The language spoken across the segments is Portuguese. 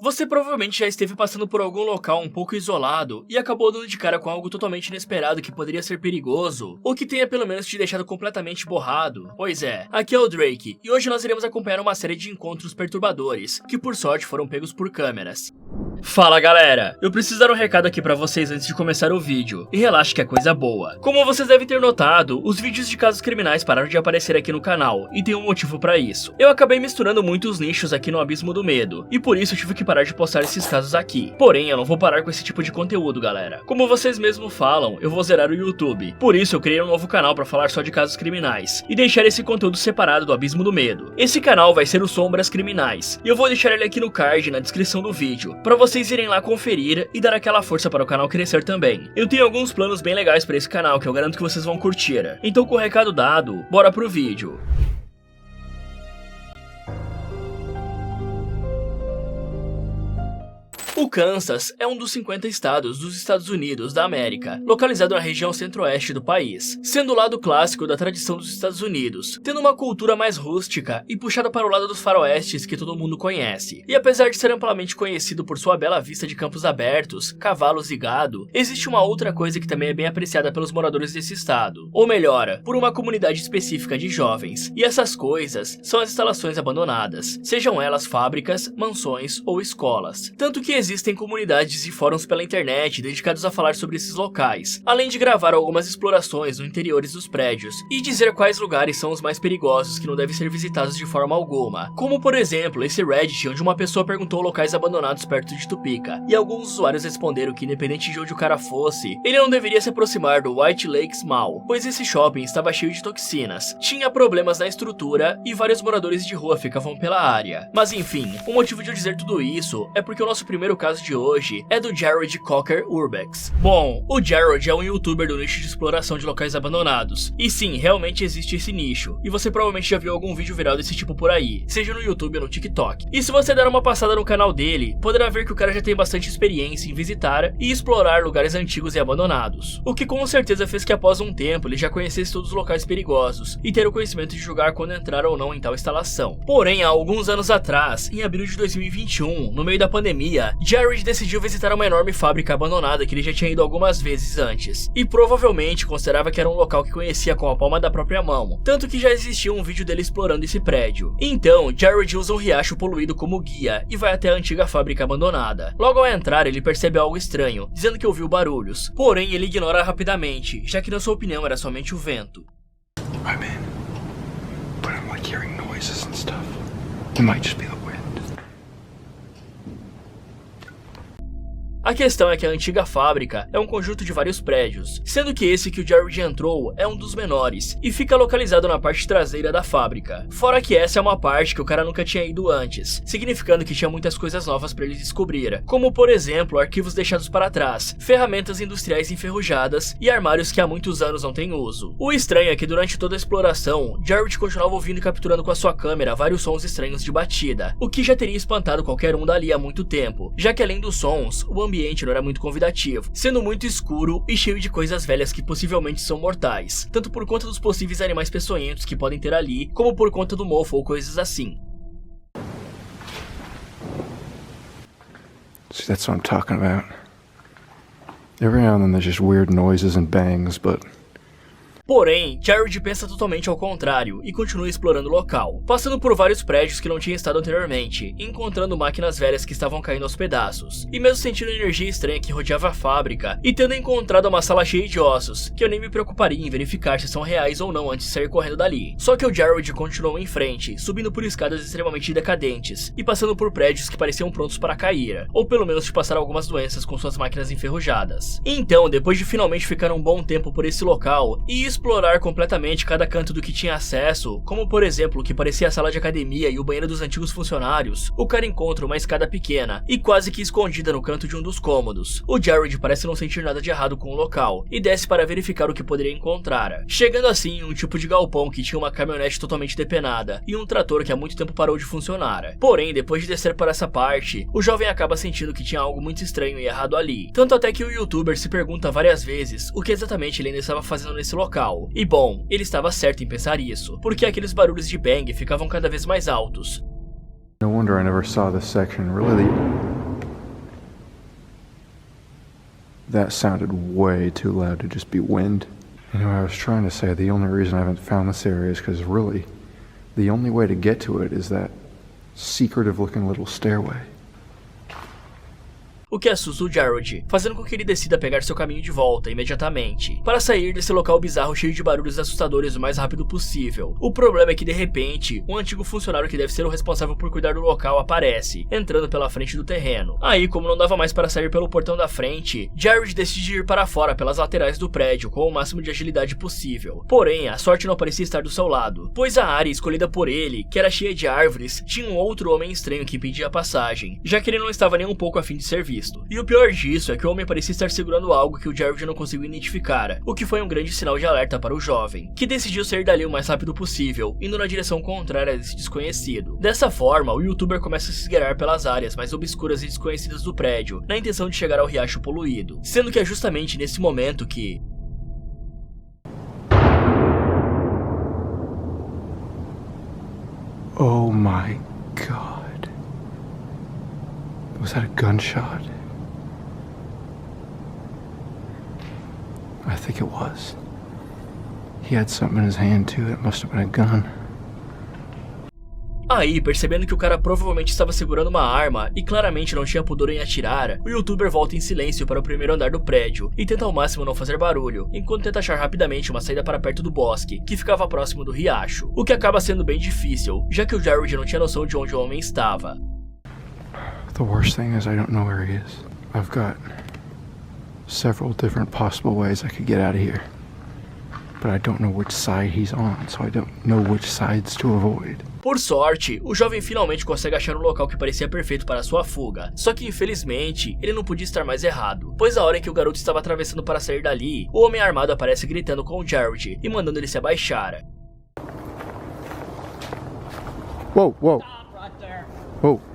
Você provavelmente já esteve passando por algum local um pouco isolado e acabou dando de cara com algo totalmente inesperado que poderia ser perigoso, ou que tenha pelo menos te deixado completamente borrado. Pois é, aqui é o Drake, e hoje nós iremos acompanhar uma série de encontros perturbadores, que por sorte foram pegos por câmeras. Fala galera, eu preciso dar um recado aqui pra vocês antes de começar o vídeo, e relaxe que é coisa boa. Como vocês devem ter notado, os vídeos de casos criminais pararam de aparecer aqui no canal, e tem um motivo pra isso. Eu acabei misturando muitos nichos aqui no Abismo do Medo, e por isso eu tive que parar de postar esses casos aqui. Porém, eu não vou parar com esse tipo de conteúdo, galera. Como vocês mesmos falam, eu vou zerar o YouTube. Por isso eu criei um novo canal pra falar só de casos criminais, e deixar esse conteúdo separado do Abismo do Medo. Esse canal vai ser o Sombras Criminais, e eu vou deixar ele aqui no card na descrição do vídeo, pra vocês irem lá conferir e dar aquela força para o canal crescer também. Eu tenho alguns planos bem legais para esse canal que eu garanto que vocês vão curtir. Então com o recado dado, bora pro vídeo. O Kansas é um dos 50 estados dos Estados Unidos da América, localizado na região centro-oeste do país, sendo o lado clássico da tradição dos Estados Unidos, tendo uma cultura mais rústica e puxada para o lado dos faroestes que todo mundo conhece. E apesar de ser amplamente conhecido por sua bela vista de campos abertos, cavalos e gado, existe uma outra coisa que também é bem apreciada pelos moradores desse estado, ou melhor, por uma comunidade específica de jovens, e essas coisas são as instalações abandonadas, sejam elas fábricas, mansões ou escolas. Tanto que existem comunidades e fóruns pela internet dedicados a falar sobre esses locais, além de gravar algumas explorações no interiores dos prédios e dizer quais lugares são os mais perigosos que não devem ser visitados de forma alguma, como por exemplo esse Reddit onde uma pessoa perguntou locais abandonados perto de Topeka, e alguns usuários responderam que independente de onde o cara fosse, ele não deveria se aproximar do White Lakes Mall, pois esse shopping estava cheio de toxinas, tinha problemas na estrutura e vários moradores de rua ficavam pela área. Mas enfim, o motivo de eu dizer tudo isso é porque o nosso primeiro caso de hoje é do Jared Cocker Urbex. Bom, o Jared é um youtuber do nicho de exploração de locais abandonados, e sim, realmente existe esse nicho, e você provavelmente já viu algum vídeo viral desse tipo por aí, seja no YouTube ou no TikTok. E se você der uma passada no canal dele, poderá ver que o cara já tem bastante experiência em visitar e explorar lugares antigos e abandonados, o que com certeza fez que após um tempo ele já conhecesse todos os locais perigosos e ter o conhecimento de julgar quando entrar ou não em tal instalação. Porém, há alguns anos atrás, em abril de 2021, no meio da pandemia, Jared decidiu visitar uma enorme fábrica abandonada que ele já tinha ido algumas vezes antes, e provavelmente considerava que era um local que conhecia com a palma da própria mão, tanto que já existia um vídeo dele explorando esse prédio. Então, Jared usa um riacho poluído como guia e vai até a antiga fábrica abandonada. Logo ao entrar, ele percebe algo estranho, dizendo que ouviu barulhos, porém ele ignora rapidamente, já que na sua opinião era somente o vento. I'm in, but I'm like hearing noises and stuff. It might just be the wind. A questão é que a antiga fábrica é um conjunto de vários prédios, sendo que esse que o Jared entrou é um dos menores, e fica localizado na parte traseira da fábrica. Fora que essa é uma parte que o cara nunca tinha ido antes, significando que tinha muitas coisas novas para ele descobrir, como por exemplo, arquivos deixados para trás, ferramentas industriais enferrujadas e armários que há muitos anos não têm uso. O estranho é que durante toda a exploração, Jared continuava ouvindo e capturando com a sua câmera vários sons estranhos de batida, o que já teria espantado qualquer um dali há muito tempo, já que além dos sons, o ambiente não era muito convidativo, sendo muito escuro e cheio de coisas velhas que possivelmente são mortais, tanto por conta dos possíveis animais peçonhentos que podem ter ali, como por conta do mofo ou coisas assim. See, that's what I'm talking about. Every now and then there's just weird noises and bangs, but Porém, Jared pensa totalmente ao contrário e continua explorando o local, passando por vários prédios que não tinha estado anteriormente, encontrando máquinas velhas que estavam caindo aos pedaços, e mesmo sentindo a energia estranha que rodeava a fábrica, e tendo encontrado uma sala cheia de ossos, que eu nem me preocuparia em verificar se são reais ou não antes de sair correndo dali. Só que o Jared continuou em frente, subindo por escadas extremamente decadentes, e passando por prédios que pareciam prontos para cair, ou pelo menos de passar algumas doenças com suas máquinas enferrujadas. Então, depois de finalmente ficar um bom tempo por esse local, e explorar completamente cada canto do que tinha acesso, como por exemplo o que parecia a sala de academia e o banheiro dos antigos funcionários, o cara encontra uma escada pequena e quase que escondida no canto de um dos cômodos. O Jared parece não sentir nada de errado com o local e desce para verificar o que poderia encontrar, chegando assim em um tipo de galpão que tinha uma caminhonete totalmente depenada e um trator que há muito tempo parou de funcionar. Porém, depois de descer para essa parte, o jovem acaba sentindo que tinha algo muito estranho e errado ali, tanto até que o youtuber se pergunta várias vezes o que exatamente ele ainda estava fazendo nesse local. E bom, ele estava certo em pensar isso, porque aqueles barulhos de bang ficavam cada vez mais altos. No wonder I never saw this section. Really, that sounded way too loud to just be wind. Anyway, I was trying to say the only reason I haven't found this area is because really, the only way to get to it is that secretive-looking little stairway. O que assusta o Jared, fazendo com que ele decida pegar seu caminho de volta imediatamente, para sair desse local bizarro cheio de barulhos assustadores o mais rápido possível. O problema é que de repente, um antigo funcionário que deve ser o responsável por cuidar do local aparece, entrando pela frente do terreno. Aí, como não dava mais para sair pelo portão da frente, Jared decide ir para fora pelas laterais do prédio com o máximo de agilidade possível. Porém, a sorte não parecia estar do seu lado, pois a área escolhida por ele, que era cheia de árvores, tinha um outro homem estranho que impedia a passagem, já que ele não estava nem um pouco a fim de ser visto. E o pior disso é que o homem parecia estar segurando algo que o Jared não conseguiu identificar, o que foi um grande sinal de alerta para o jovem, que decidiu sair dali o mais rápido possível, indo na direção contrária desse desconhecido. Dessa forma, o youtuber começa a se esgueirar pelas áreas mais obscuras e desconhecidas do prédio, na intenção de chegar ao riacho poluído, sendo que é justamente nesse momento que... Oh my God. Was that a gunshot? I think it was. He had something in his hand too. It must have been a gun. Aí, percebendo que o cara provavelmente estava segurando uma arma e claramente não tinha pudor em atirar, o youtuber volta em silêncio para o primeiro andar do prédio e tenta ao máximo não fazer barulho, enquanto tenta achar rapidamente uma saída para perto do bosque, que ficava próximo do riacho, o que acaba sendo bem difícil, já que o Jared não tinha noção de onde o homem estava. The worst thing is I don't know where he is. I've got several different possible ways I could get out of here, but I don't know which side he's on, so I don't know which sides to avoid. Por sorte, o jovem finalmente consegue achar um local que parecia perfeito para sua fuga, só que infelizmente, ele não podia estar mais errado, pois a hora em que o garoto estava atravessando para sair dali, o homem armado aparece gritando com o Jared e mandando ele se abaixar. Whoa, whoa. Whoa.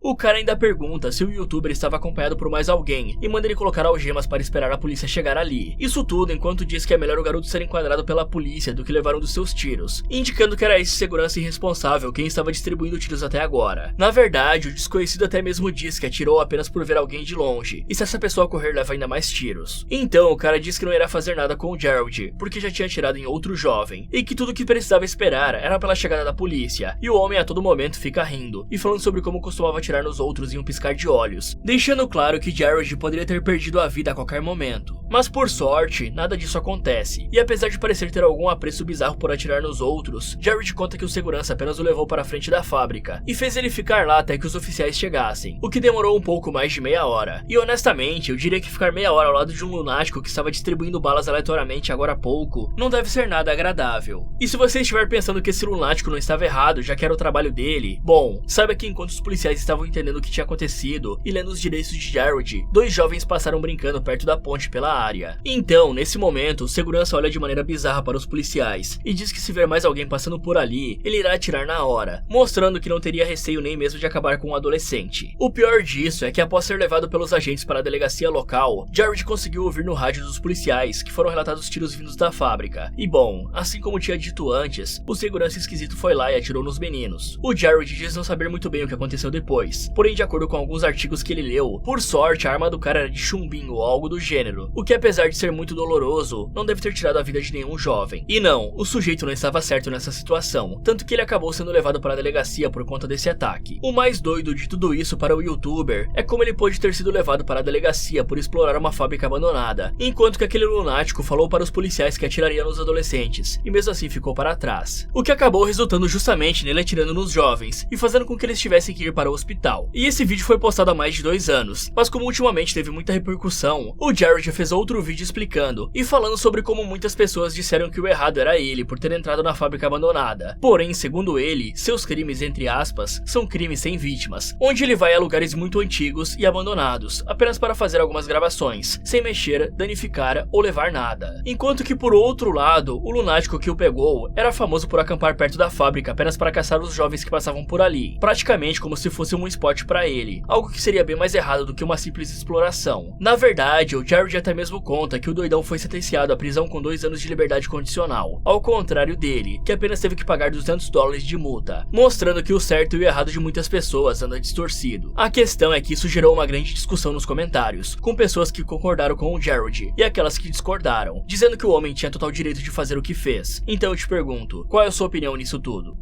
O cara ainda pergunta se o youtuber estava acompanhado por mais alguém e manda ele colocar algemas para esperar a polícia chegar ali. Isso tudo enquanto diz que é melhor o garoto ser enquadrado pela polícia do que levar um dos seus tiros, indicando que era esse segurança irresponsável quem estava distribuindo tiros até agora. Na verdade, o desconhecido até mesmo diz que atirou apenas por ver alguém de longe, e se essa pessoa correr leva ainda mais tiros. Então o cara diz que não irá fazer nada com o Jared, porque já tinha atirado em outro jovem, e que tudo o que precisava esperar era pela chegada da polícia, e o homem a todo momento fica rindo, e falando sobre como costumava atirar nos outros em um piscar de olhos, deixando claro que Jared poderia ter perdido a vida a qualquer momento. Mas por sorte, nada disso acontece, e apesar de parecer ter algum apreço bizarro por atirar nos outros, Jared conta que o segurança apenas o levou para a frente da fábrica, e fez ele ficar lá até que os oficiais chegassem, o que demorou um pouco mais de meia hora. E honestamente, eu diria que ficar meia hora ao lado de um lunático que estava distribuindo balas aleatoriamente agora há pouco, não deve ser nada agradável. E se você estiver pensando que esse lunático não estava errado, já que era o trabalho dele, bom, saiba que enquanto os policiais estavam entendendo o que tinha acontecido e lendo os direitos de Jared, dois jovens passaram brincando perto da ponte pela área. Então, nesse momento, o segurança olha de maneira bizarra para os policiais e diz que se ver mais alguém passando por ali, ele irá atirar na hora, mostrando que não teria receio nem mesmo de acabar com um adolescente. O pior disso é que após ser levado pelos agentes para a delegacia local, Jared conseguiu ouvir no rádio dos policiais que foram relatados tiros vindos da fábrica. E bom, assim como tinha dito antes, o segurança esquisito foi lá e atirou nos meninos. O Jared diz não saber muito bem o que aconteceu depois, porém de acordo com alguns artigos que ele leu, por sorte a arma do cara era de chumbinho ou algo do gênero, o que apesar de ser muito doloroso, não deve ter tirado a vida de nenhum jovem. E não, o sujeito não estava certo nessa situação, tanto que ele acabou sendo levado para a delegacia por conta desse ataque. O mais doido de tudo isso para o youtuber é como ele pôde ter sido levado para a delegacia por explorar uma fábrica abandonada, enquanto que aquele lunático falou para os policiais que atiraria nos adolescentes, e mesmo assim ficou para trás. O que acabou resultando justamente nele atirando nos jovens, e fazendo com que eles tivessem que ir para o hospital. E esse vídeo foi postado há mais de 2 anos, mas como ultimamente teve muita repercussão, o Jared fez outro vídeo explicando e falando sobre como muitas pessoas disseram que o errado era ele por ter entrado na fábrica abandonada. Porém, segundo ele, seus crimes, entre aspas, são crimes sem vítimas, onde ele vai a lugares muito antigos e abandonados, apenas para fazer algumas gravações, sem mexer, danificar ou levar nada. Enquanto que por outro lado, o lunático que o pegou era famoso por acampar perto da fábrica apenas para caçar os jovens que passavam por ali, praticamente como se fosse um esporte para ele, algo que seria bem mais errado do que uma simples exploração. Na verdade, o Jared até mesmo mesmo conta que o doidão foi sentenciado à prisão com 2 anos de liberdade condicional, ao contrário dele, que apenas teve que pagar $200 de multa, mostrando que o certo e o errado de muitas pessoas anda distorcido. A questão é que isso gerou uma grande discussão nos comentários, com pessoas que concordaram com o Jared e aquelas que discordaram, dizendo que o homem tinha total direito de fazer o que fez. Então eu te pergunto, qual é a sua opinião nisso tudo?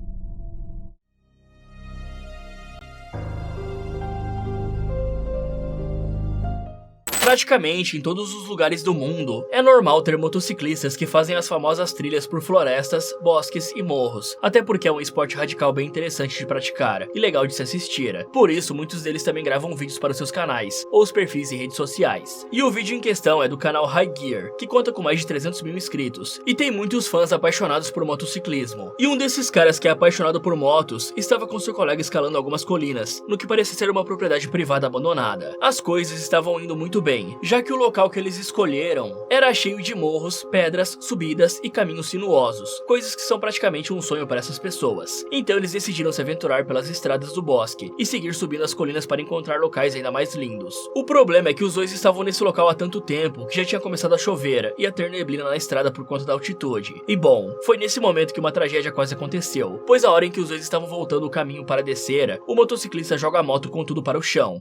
Praticamente em todos os lugares do mundo, é normal ter motociclistas que fazem as famosas trilhas por florestas, bosques e morros, até porque é um esporte radical bem interessante de praticar e legal de se assistir. Por isso, muitos deles também gravam vídeos para os seus canais, ou os perfis em redes sociais. E o vídeo em questão é do canal High Gear, que conta com mais de 300 mil inscritos, e tem muitos fãs apaixonados por motociclismo. E um desses caras que é apaixonado por motos, estava com seu colega escalando algumas colinas, no que parecia ser uma propriedade privada abandonada. As coisas estavam indo muito bem, já que o local que eles escolheram era cheio de morros, pedras, subidas e caminhos sinuosos, coisas que são praticamente um sonho para essas pessoas. Então eles decidiram se aventurar pelas estradas do bosque e seguir subindo as colinas para encontrar locais ainda mais lindos. O problema é que os dois estavam nesse local há tanto tempo que já tinha começado a chover e a ter neblina na estrada por conta da altitude. E bom, foi nesse momento que uma tragédia quase aconteceu, pois a hora em que os dois estavam voltando o caminho para descer, o motociclista joga a moto com tudo para o chão.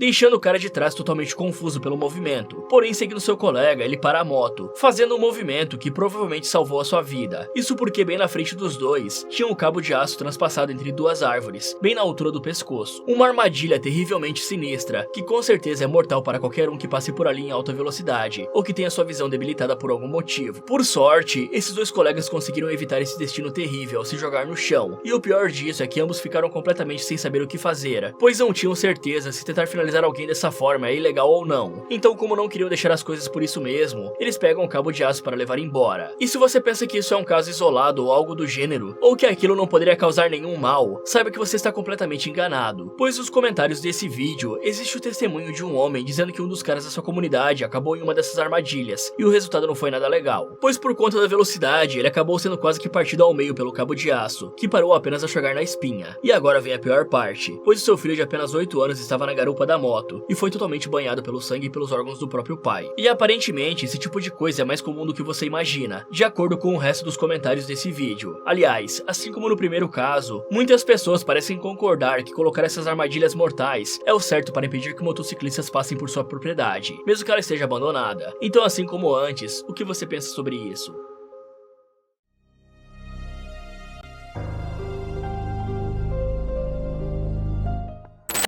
Deixando o cara de trás totalmente confuso pelo movimento. Porém, seguindo seu colega, ele para a moto, fazendo um movimento que provavelmente salvou a sua vida. Isso porque bem na frente dos dois, tinha um cabo de aço transpassado entre 2 árvores, bem na altura do pescoço. Uma armadilha terrivelmente sinistra, que com certeza é mortal para qualquer um que passe por ali em alta velocidade, ou que tenha sua visão debilitada por algum motivo. Por sorte, esses 2 colegas conseguiram evitar esse destino terrível ao se jogar no chão. E o pior disso é que ambos ficaram completamente sem saber o que fazer, pois não tinham certeza se tentar finalizar alguém dessa forma é ilegal ou não. Então, como não queriam deixar as coisas por isso mesmo, eles pegam um cabo de aço para levar embora. E se você pensa que isso é um caso isolado ou algo do gênero, ou que aquilo não poderia causar nenhum mal, saiba que você está completamente enganado, pois nos comentários desse vídeo existe o testemunho de um homem dizendo que um dos caras da sua comunidade acabou em uma dessas armadilhas, e o resultado não foi nada legal, pois por conta da velocidade, ele acabou sendo quase que partido ao meio pelo cabo de aço, que parou apenas a chegar na espinha. E agora vem a pior parte, pois o seu filho de apenas 8 anos estava na garupa da moto e foi totalmente banhado pelo sangue e pelos órgãos do próprio pai. E aparentemente esse tipo de coisa é mais comum do que você imagina, de acordo com o resto dos comentários desse vídeo. Aliás, assim como no primeiro caso, muitas pessoas parecem concordar que colocar essas armadilhas mortais é o certo para impedir que motociclistas passem por sua propriedade, mesmo que ela esteja abandonada. Então, assim como antes, o que você pensa sobre isso?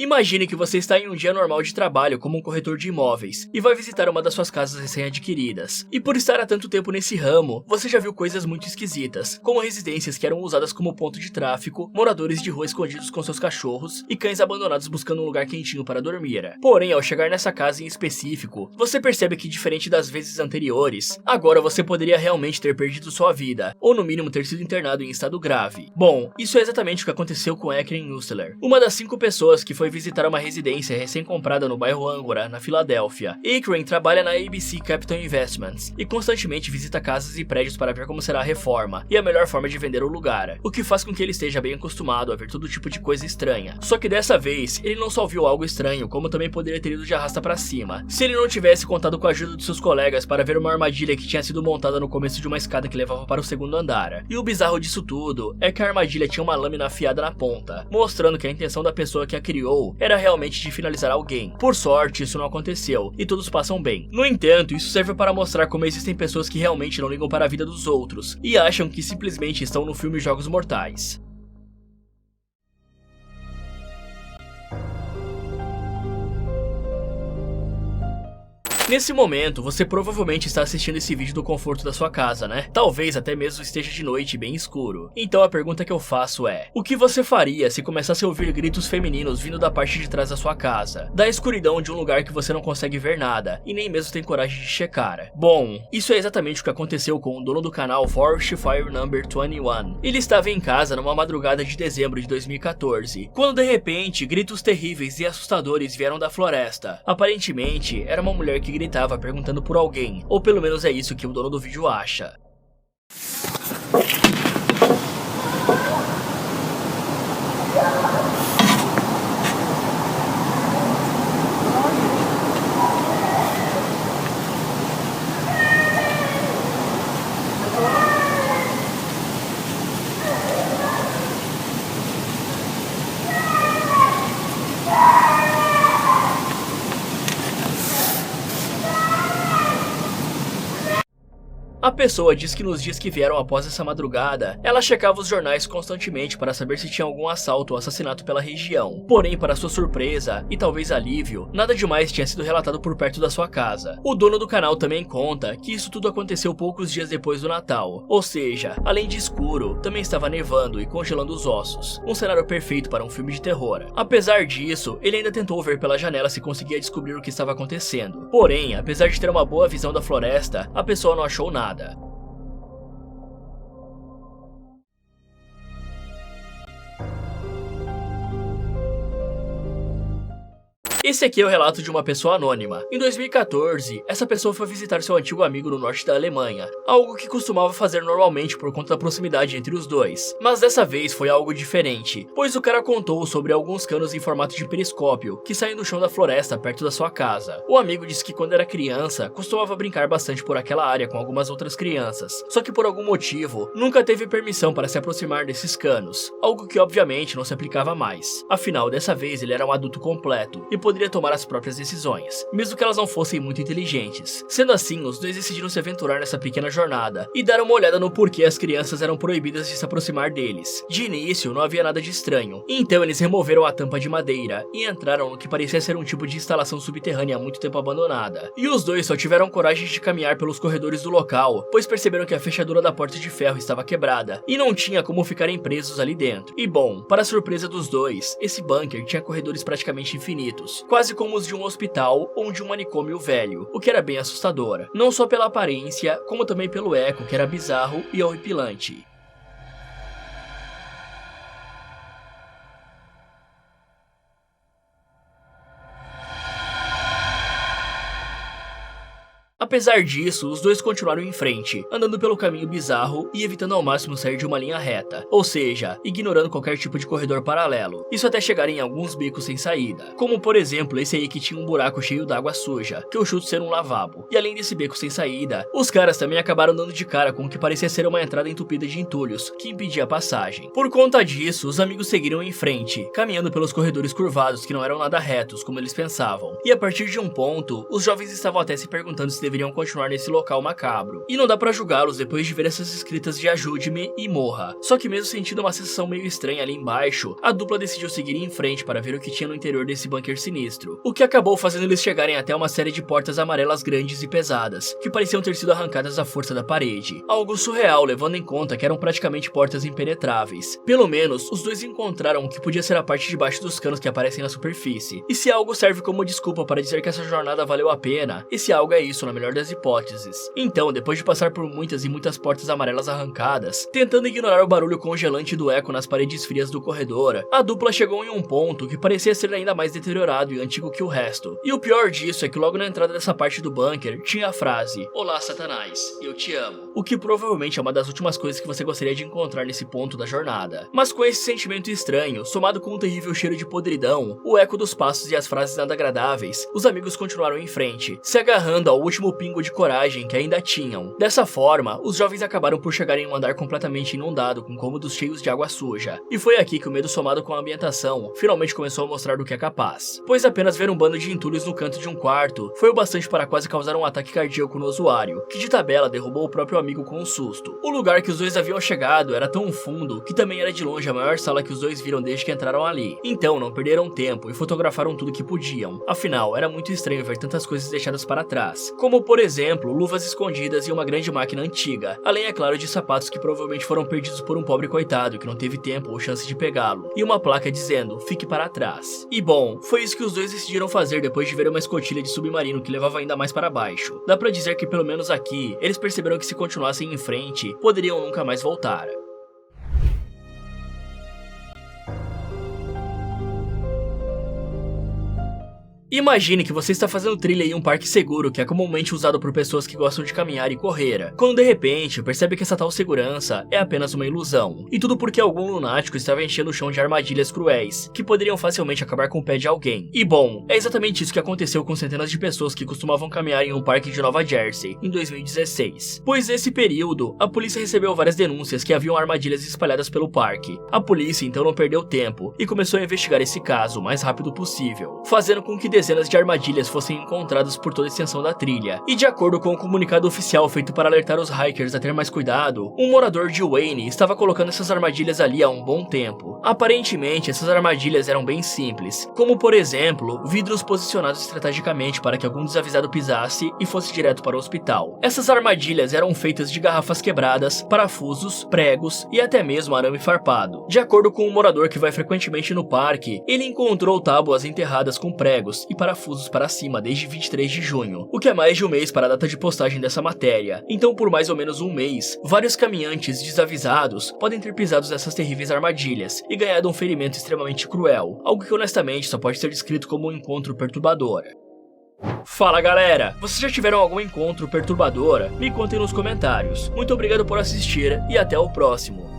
Imagine que você está em um dia normal de trabalho como um corretor de imóveis e vai visitar uma das suas casas recém-adquiridas. E por estar há tanto tempo nesse ramo, você já viu coisas muito esquisitas, como residências que eram usadas como ponto de tráfico, moradores de rua escondidos com seus cachorros e cães abandonados buscando um lugar quentinho para dormir. Porém, ao chegar nessa casa em específico, você percebe que diferente das vezes anteriores, agora você poderia realmente ter perdido sua vida, ou no mínimo ter sido internado em estado grave. Bom, isso é exatamente o que aconteceu com Akren Nussler, uma das 5 pessoas que foi visitar uma residência recém-comprada no bairro Angora, na Filadélfia. Akren trabalha na ABC Capital Investments e constantemente visita casas e prédios para ver como será a reforma e a melhor forma de vender o lugar, o que faz com que ele esteja bem acostumado a ver todo tipo de coisa estranha. Só que dessa vez, ele não só viu algo estranho, como também poderia ter ido de arrasta pra cima, se ele não tivesse contado com a ajuda de seus colegas para ver uma armadilha que tinha sido montada no começo de uma escada que levava para o 2º andar. E o bizarro disso tudo é que a armadilha tinha uma lâmina afiada na ponta, mostrando que a intenção da pessoa que a criou era realmente de finalizar alguém. Por sorte, isso não aconteceu, e todos passam bem. No entanto, isso serve para mostrar como existem pessoas que realmente não ligam para a vida dos outros, e acham que simplesmente estão no filme Jogos Mortais. Nesse momento, você provavelmente está assistindo esse vídeo do conforto da sua casa, né? Talvez até mesmo esteja de noite bem escuro. Então a pergunta que eu faço é: o que você faria se começasse a ouvir gritos femininos vindo da parte de trás da sua casa? Da escuridão de um lugar que você não consegue ver nada, e nem mesmo tem coragem de checar. Bom, isso é exatamente o que aconteceu com o dono do canal Forest Fire Number 21. Ele estava em casa numa madrugada de dezembro de 2014, quando de repente, gritos terríveis e assustadores vieram da floresta. Aparentemente, era uma mulher que gritava perguntando por alguém, ou pelo menos é isso que o dono do vídeo acha. pessoa diz que nos dias que vieram após essa madrugada, ela checava os jornais constantemente para saber se tinha algum assalto ou assassinato pela região. Porém, para sua surpresa e talvez alívio, nada demais tinha sido relatado por perto da sua casa. O dono do canal também conta que isso tudo aconteceu poucos dias depois do Natal, ou seja, além de escuro, também estava nevando e congelando os ossos, um cenário perfeito para um filme de terror. Apesar disso, ele ainda tentou ver pela janela se conseguia descobrir o que estava acontecendo. Porém, apesar de ter uma boa visão da floresta, a pessoa não achou nada. Esse aqui é o relato de uma pessoa anônima. Em 2014, essa pessoa foi visitar seu antigo amigo no norte da Alemanha, algo que costumava fazer normalmente por conta da proximidade entre os dois. Mas dessa vez foi algo diferente, pois o cara contou sobre alguns canos em formato de periscópio que saem do chão da floresta perto da sua casa. O amigo disse que quando era criança, costumava brincar bastante por aquela área com algumas outras crianças, só que por algum motivo, nunca teve permissão para se aproximar desses canos, algo que obviamente não se aplicava mais. Afinal, dessa vez ele era um adulto completo e poderia tomar as próprias decisões, mesmo que elas não fossem muito inteligentes. Sendo assim, os dois decidiram se aventurar nessa pequena jornada e dar uma olhada no porquê as crianças eram proibidas de se aproximar deles. De início, não havia nada de estranho, então eles removeram a tampa de madeira e entraram no que parecia ser um tipo de instalação subterrânea há muito tempo abandonada. E os dois só tiveram coragem de caminhar pelos corredores do local, pois perceberam que a fechadura da porta de ferro estava quebrada e não tinha como ficarem presos ali dentro. E bom, para a surpresa dos dois, esse bunker tinha corredores praticamente infinitos, quase como os de um hospital ou de um manicômio velho, o que era bem assustador, não só pela aparência, como também pelo eco, que era bizarro e horripilante. Apesar disso, os dois continuaram em frente, andando pelo caminho bizarro e evitando ao máximo sair de uma linha reta, ou seja, ignorando qualquer tipo de corredor paralelo, isso até chegarem em alguns becos sem saída, como por exemplo esse aí que tinha um buraco cheio d'água suja, que eu chuto ser um lavabo. E além desse beco sem saída, os caras também acabaram dando de cara com o que parecia ser uma entrada entupida de entulhos, que impedia a passagem. Por conta disso, os amigos seguiram em frente, caminhando pelos corredores curvados que não eram nada retos, como eles pensavam. E a partir de um ponto, os jovens estavam até se perguntando se deveriam continuar nesse local macabro. E não dá pra julgá-los depois de ver essas escritas de ajude-me e morra. Só que mesmo sentindo uma sensação meio estranha ali embaixo, a dupla decidiu seguir em frente para ver o que tinha no interior desse bunker sinistro. O que acabou fazendo eles chegarem até uma série de portas amarelas grandes e pesadas, que pareciam ter sido arrancadas à força da parede. Algo surreal, levando em conta que eram praticamente portas impenetráveis. Pelo menos, os dois encontraram o que podia ser a parte de baixo dos canos que aparecem na superfície. E se algo serve como desculpa para dizer que essa jornada valeu a pena, esse algo é isso na melhor das hipóteses. Então, depois de passar por muitas e muitas portas amarelas arrancadas, tentando ignorar o barulho congelante do eco nas paredes frias do corredor, a dupla chegou em um ponto que parecia ser ainda mais deteriorado e antigo que o resto. E o pior disso é que logo na entrada dessa parte do bunker tinha a frase: "Olá, Satanás, eu te amo", o que provavelmente é uma das últimas coisas que você gostaria de encontrar nesse ponto da jornada. Mas com esse sentimento estranho, somado com um terrível cheiro de podridão, o eco dos passos e as frases nada agradáveis, os amigos continuaram em frente, se agarrando ao último pingo de coragem que ainda tinham. Dessa forma, os jovens acabaram por chegar em um andar completamente inundado com cômodos cheios de água suja. E foi aqui que o medo somado com a ambientação finalmente começou a mostrar do que é capaz. Pois apenas ver um bando de entulhos no canto de um quarto foi o bastante para quase causar um ataque cardíaco no usuário, que de tabela derrubou o próprio amigo com um susto. O lugar que os dois haviam chegado era tão fundo que também era de longe a maior sala que os dois viram desde que entraram ali. Então não perderam tempo e fotografaram tudo que podiam. Afinal, era muito estranho ver tantas coisas deixadas para trás, como por exemplo, luvas escondidas e uma grande máquina antiga, além, é claro, de sapatos que provavelmente foram perdidos por um pobre coitado que não teve tempo ou chance de pegá-lo, e uma placa dizendo: "Fique para trás". E bom, foi isso que os dois decidiram fazer depois de ver uma escotilha de submarino que levava ainda mais para baixo. Dá pra dizer que pelo menos aqui, eles perceberam que se continuassem em frente, poderiam nunca mais voltar. Imagine que você está fazendo trilha em um parque seguro que é comumente usado por pessoas que gostam de caminhar e correr, quando de repente percebe que essa tal segurança é apenas uma ilusão. E tudo porque algum lunático estava enchendo o chão de armadilhas cruéis, que poderiam facilmente acabar com o pé de alguém. E bom, é exatamente isso que aconteceu com centenas de pessoas que costumavam caminhar em um parque de Nova Jersey, em 2016. Pois nesse período, a polícia recebeu várias denúncias que haviam armadilhas espalhadas pelo parque. A polícia então não perdeu tempo e começou a investigar esse caso o mais rápido possível, fazendo com que dezenas de armadilhas fossem encontradas por toda a extensão da trilha. E de acordo com o comunicado oficial feito para alertar os hikers a ter mais cuidado, um morador de Wayne estava colocando essas armadilhas ali há um bom tempo. Aparentemente, essas armadilhas eram bem simples, como por exemplo, vidros posicionados estrategicamente para que algum desavisado pisasse e fosse direto para o hospital. Essas armadilhas eram feitas de garrafas quebradas, parafusos, pregos e até mesmo arame farpado. De acordo com um morador que vai frequentemente no parque, ele encontrou tábuas enterradas com pregos e parafusos para cima desde 23 de junho, o que é mais de um mês para a data de postagem dessa matéria. Então, por mais ou menos um mês, vários caminhantes desavisados podem ter pisado nessas terríveis armadilhas e ganhado um ferimento extremamente cruel, algo que honestamente só pode ser descrito como um encontro perturbador. Fala galera, vocês já tiveram algum encontro perturbador? Me contem nos comentários. Muito obrigado por assistir e até o próximo.